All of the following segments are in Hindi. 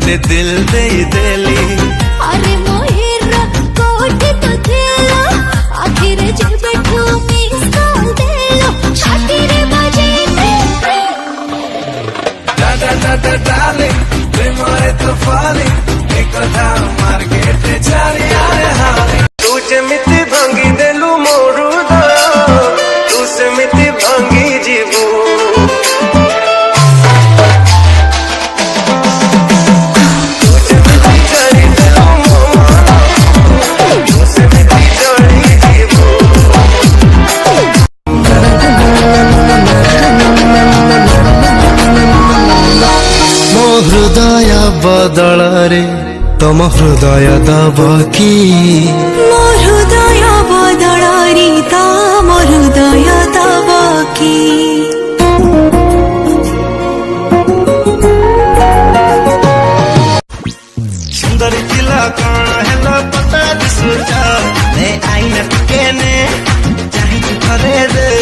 मते दिल दे देली अरे मोहिरा कोठी तो देलो आखिर जब बैठो मिस कॉल देलो छाती रे बजे डार्लिंग प्रेम है तो falling एक था मार्केट चारी आए हाले तू जेमिति भांगी देलु मोरू दा तू सेमिति भांगी जीवू हृदय बदलरे तम हृदय दबकी मो हृदय बदलरे तम हृदय दबकी सुंदर पिला कौन है पता दिसुचा ने आईना केने चाहे तू करे दे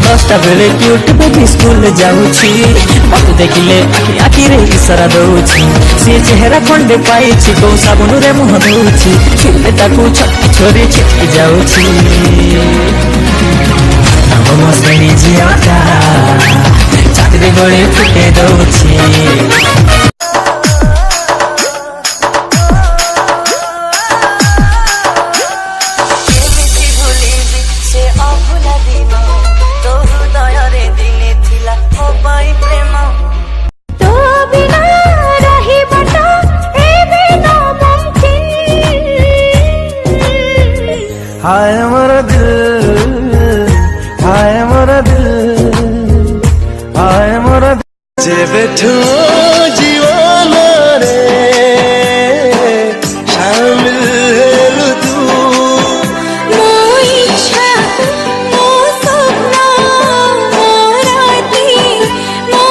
दसटा बेले क्यूट बेबी स्कूल जाऊँगी मत देखिले आखि आखि रे इशारा दउछि से चेहरा खंडे पाइछि को साबुन रे मुह दउछि छिले ताकू छटकी छोरी छिटकी जाऊछि हम श्रेणी जियाता चाकरी गळे फुटे दउछि हाय मोरा दिल हाय मोरा दिल हाय मोरा दिल जे बैठो जीवन रे शामिल है तू मो इच्छा मो सपना मोरा दिल मो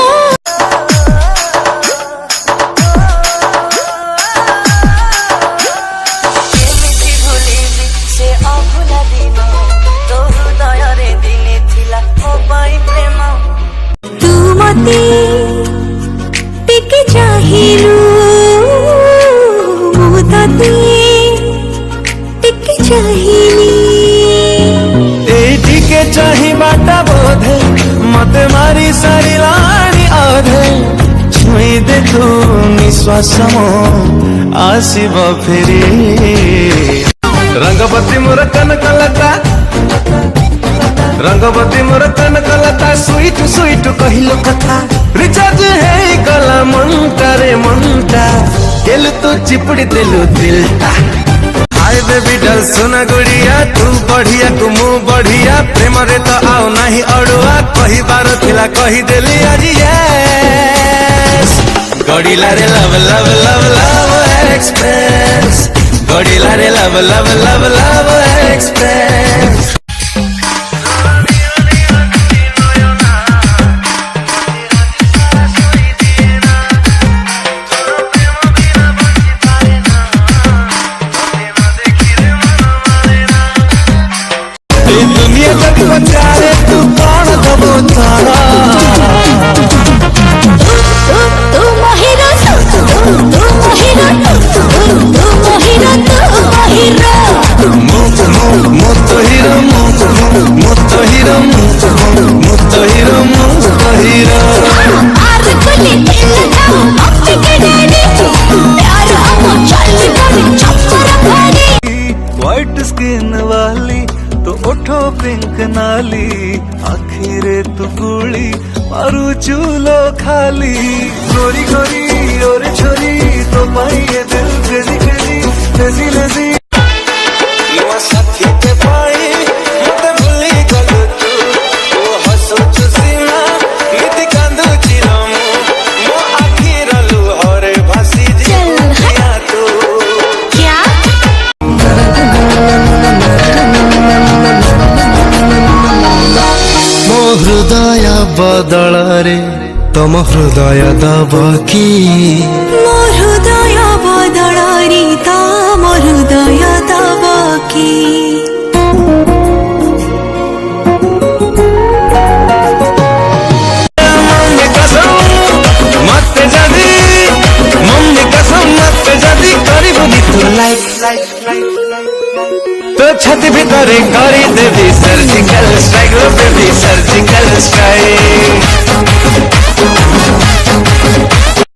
टिके चाहिलु मुताती टिके चाहिली ए टिके चाही बाटा बोधे मते मारी सारी लानी आधे छुई दे तू निश्वास मो आसीब फेरी रंगवती मोर कनकलता रंगवती मोर कनकलता स्वीट स्वीट कहिलो कथा रिचार्ज है गला मंटा रे मंटा दिल तो चिपड़ी दिलु दिलटा हाय बेबी डल सोना गुड़िया तू बढ़िया तू मु बढ़िया प्रेम रे तो आओ नहीं अड़ुआ कही बार थिला कही देली आज यस गड़िला रे love love love love express गड़िला रे love love love love express दुनिया तक बचारे तू कौन दबो तारा तू महिरा तू महिरा तू महिरा मुत्तो हीरो मुत्तो हीरो मुत्तो हीरो मुत्तो हीरो आर कुली दिल जाओ अपने के डैडी प्यार हमो चल गई छप्पर भरी व्हाइट स्किन वाली तो उठो पिंक नाली आखिरे तू गुली मारू चूलो खाली गोरी गोरी और छोरी तो पाइए दिल क्रेजी क्रेजी लेजी लेजी युवा साथी के पाई मत भूली गलू तू वो हसो चुसीना नीति कांदू चिलमो मो आखिरलू हरे भासी जी या तू क्या मो हृदय बदलरे तम हृदय दबकी मो हृदय बदलरे तम हृदय दबकी छाती भीतर करी देवी सर्जिकल स्ट्राइक रो बेबी